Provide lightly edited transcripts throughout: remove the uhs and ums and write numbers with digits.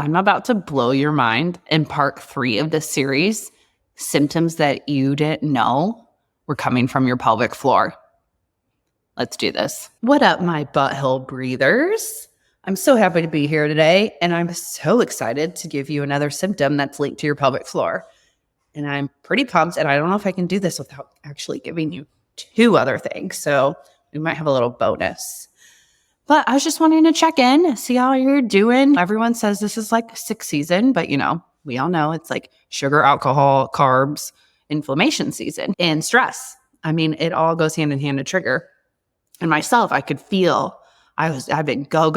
I'm about to blow your mind in part 3 of this series, symptoms that you didn't know were coming from your pelvic floor. Let's do this. What up, my butthole breathers? I'm so happy to be here today, and I'm so excited to give you another symptom that's linked to your pelvic floor. And I'm pretty pumped, and I don't know if I can do this without actually giving you 2 other things, so we might have a little bonus. But I was just wanting to check in, see how you're doing. Everyone says this is like sick season, but we all know it's like sugar, alcohol, carbs, inflammation season, and stress. I mean, it all goes hand in hand to trigger. And myself, I could feel I've been go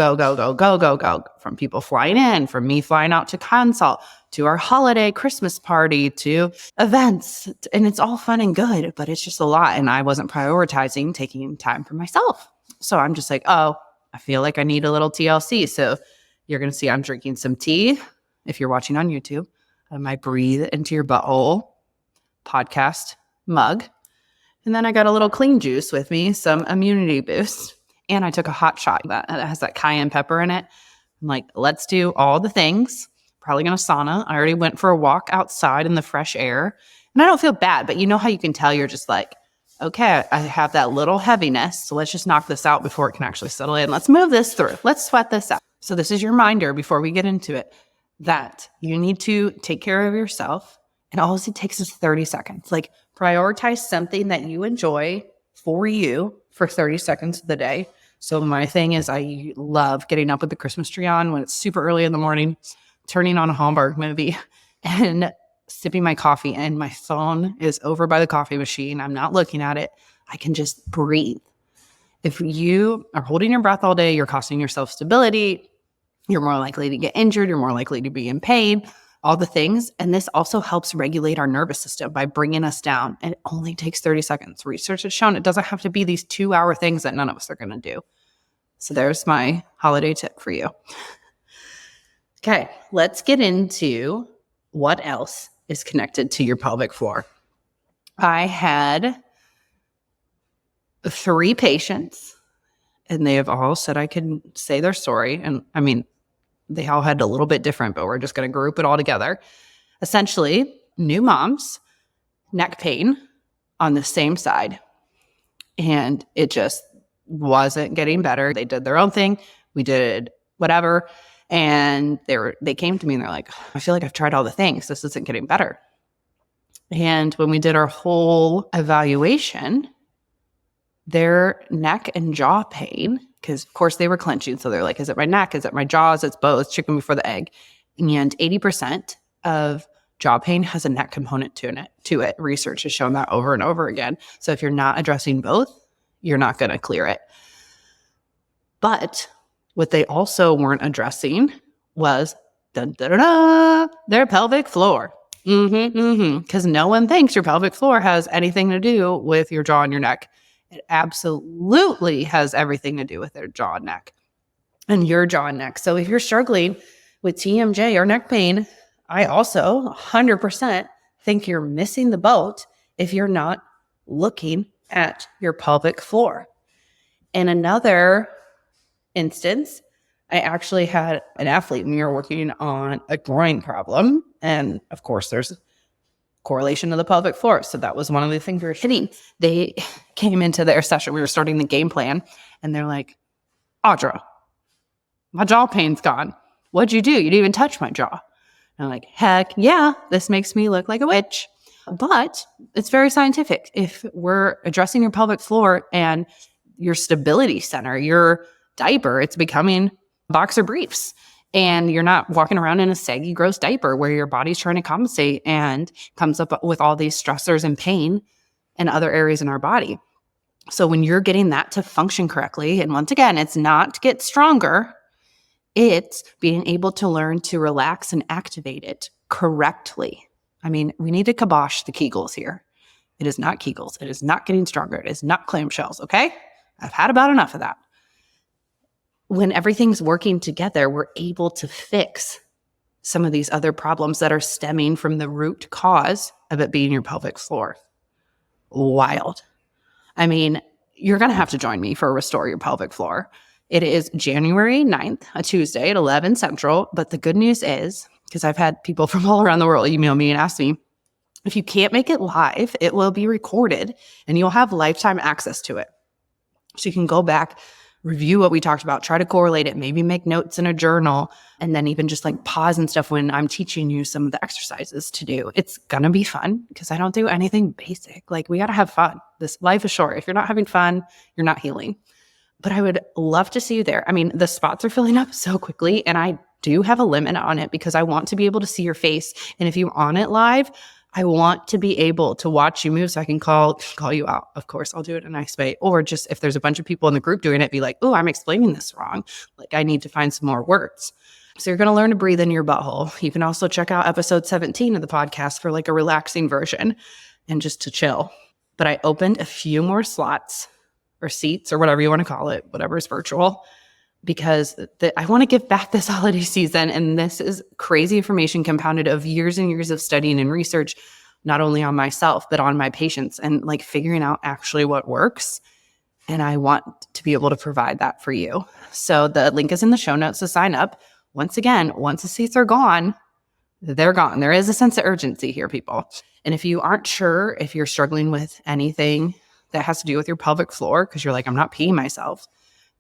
from people flying in, from me flying out to consult, to our holiday Christmas party, to events. And it's all fun and good, but it's just a lot. And I wasn't prioritizing taking time for myself. So I'm just like, I feel like I need a little TLC. So you're going to see I'm drinking some tea. If you're watching on YouTube, I might breathe into your butthole podcast mug. And then I got a little clean juice with me, some immunity boost. And I took a hot shot that has that cayenne pepper in it. I'm like, let's do all the things. Probably going to sauna. I already went for a walk outside in the fresh air. And I don't feel bad, but you know how you can tell you're just like, okay, I have that little heaviness. So let's just knock this out before it can actually settle in. Let's move this through. Let's sweat this out. So this is your reminder before we get into it that you need to take care of yourself. And all it takes is 30 seconds. Like prioritize something that you enjoy for you for 30 seconds of the day. So my thing is I love getting up with the Christmas tree on when it's super early in the morning, turning on a Hallmark movie and sipping my coffee, and my phone is over by the coffee machine. I'm not looking at it. I can just breathe. If you are holding your breath all day, you're costing yourself stability. You're more likely to get injured. You're more likely to be in pain, all the things. And this also helps regulate our nervous system by bringing us down. And it only takes 30 seconds. Research has shown it doesn't have to be these 2-hour things that none of us are going to do. So there's my holiday tip for you. Okay, let's get into what else is connected to your pelvic floor. I had 3 patients, and they have all said I can say their story. And I mean, they all had a little bit different, but we're just going to group it all together. Essentially, new moms, neck pain on the same side. And it just wasn't getting better. They did their own thing. We did whatever. And they came to me and they're like, I feel like I've tried all the things. This isn't getting better. And when we did our whole evaluation, their neck and jaw pain, because of course they were clenching. So they're like, is it my neck? Is it my jaws? It's both. Chicken before the egg. And 80% of jaw pain has a neck component to it. Research has shown that over and over again. So if you're not addressing both, you're not going to clear it. But what they also weren't addressing was their pelvic floor. Because no one thinks your pelvic floor has anything to do with your jaw and your neck. It absolutely has everything to do with their jaw and neck and your jaw and neck. So if you're struggling with TMJ or neck pain, I also 100% think you're missing the boat if you're not looking at your pelvic floor. In another instance, I actually had an athlete and we were working on a groin problem. And of course, there's correlation to the pelvic floor. So that was one of the things we were hitting. They came into their session. We were starting the game plan and they're like, Audra, my jaw pain's gone. What'd you do? You didn't even touch my jaw. And I'm like, heck yeah, this makes me look like a witch. But it's very scientific. If we're addressing your pelvic floor and your stability center, your diaper, it's becoming boxer briefs. And you're not walking around in a saggy, gross diaper where your body's trying to compensate and comes up with all these stressors and pain in other areas in our body. So when you're getting that to function correctly, and once again, it's not to get stronger, it's being able to learn to relax and activate it correctly. I mean, we need to kibosh the Kegels here. It is not Kegels. It is not getting stronger. It is not clamshells, okay? I've had about enough of that. When everything's working together, we're able to fix some of these other problems that are stemming from the root cause of it being your pelvic floor. Wild. I mean, you're going to have to join me for Restore Your Pelvic Floor. It is January 9th, a Tuesday at 11 Central. But the good news is, because I've had people from all around the world email me and ask me, if you can't make it live, it will be recorded and you'll have lifetime access to it. So you can go back, review what we talked about, try to correlate it, maybe make notes in a journal, and then even just like pause and stuff when I'm teaching you some of the exercises to do. It's going to be fun because I don't do anything basic. Like, we got to have fun. This life is short. If you're not having fun, you're not healing. But I would love to see you there. I mean, the spots are filling up so quickly, and I do have a limit on it because I want to be able to see your face. And if you're on it live, I want to be able to watch you move so I can call you out. Of course, I'll do it in a nice way. Or just if there's a bunch of people in the group doing it, be like, oh, I'm explaining this wrong. Like, I need to find some more words. So you're going to learn to breathe in your butthole. You can also check out episode 17 of the podcast for like a relaxing version and just to chill. But I opened a few more slots or seats or whatever you want to call it, whatever is virtual, because I want to give back this holiday season. And this is crazy information compounded of years and years of studying and research, not only on myself, but on my patients and like figuring out actually what works. And I want to be able to provide that for you. So the link is in the show notes to sign up. Once again, once the seats are gone, they're gone. There is a sense of urgency here, people. And if you aren't sure if you're struggling with anything that has to do with your pelvic floor, because you're like, I'm not peeing myself,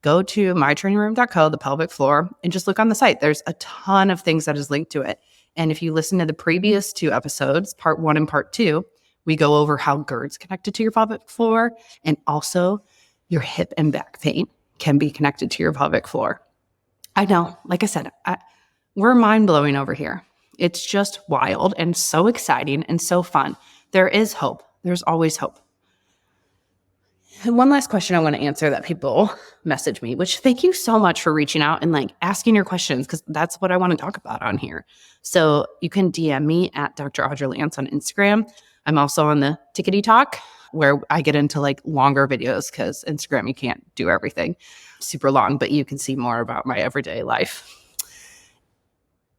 go to mytrainingroom.co, the pelvic floor, and just look on the site. There's a ton of things that is linked to it. And if you listen to the previous 2 episodes, part 1 and part 2, we go over how GERD's connected to your pelvic floor, and also your hip and back pain can be connected to your pelvic floor. I know, like I said, we're mind-blowing over here. It's just wild and so exciting and so fun. There is hope. There's always hope. And one last question I want to answer that people message me, which thank you so much for reaching out and like asking your questions, because that's what I want to talk about on here. So you can DM me at Dr. Audra Lance on Instagram. I'm also on the Tickety Talk, where I get into like longer videos because Instagram, you can't do everything super long, but you can see more about my everyday life.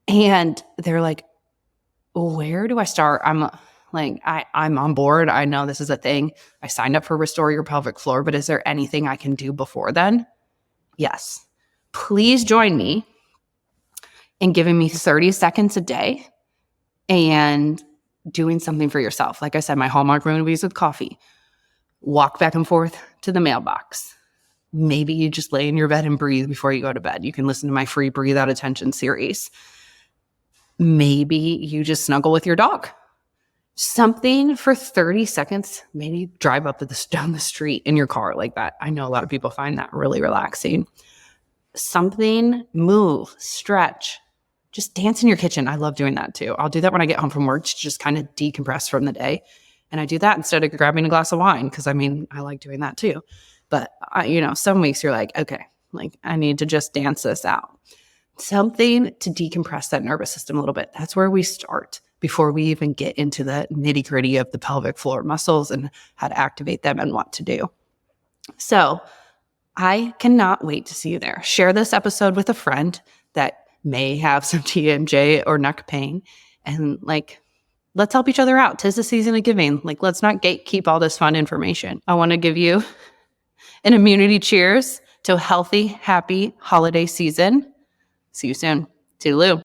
And they're like, where do I start? I'm like, I'm on board. I know this is a thing. I signed up for Restore Your Pelvic Floor, but is there anything I can do before then? Yes. Please join me in giving me 30 seconds a day and doing something for yourself. Like I said, my Hallmark movies with coffee. Walk back and forth to the mailbox. Maybe you just lay in your bed and breathe before you go to bed. You can listen to my free Breathe Out Attention series. Maybe you just snuggle with your dog. Something for 30 seconds, maybe drive up down the street in your car like that. I know a lot of people find that really relaxing. Something, move, stretch, just dance in your kitchen. I love doing that too. I'll do that when I get home from work to just kind of decompress from the day. And I do that instead of grabbing a glass of wine because I like doing that too. But some weeks you're like, okay, like I need to just dance this out. Something to decompress that nervous system a little bit. That's where we start before we even get into the nitty-gritty of the pelvic floor muscles and how to activate them and what to do. So I cannot wait to see you there. Share this episode with a friend that may have some TMJ or neck pain. And let's help each other out. 'Tis the season of giving. Let's not gatekeep all this fun information. I want to give you an immunity cheers to a healthy, happy holiday season. See you soon. Toodaloo.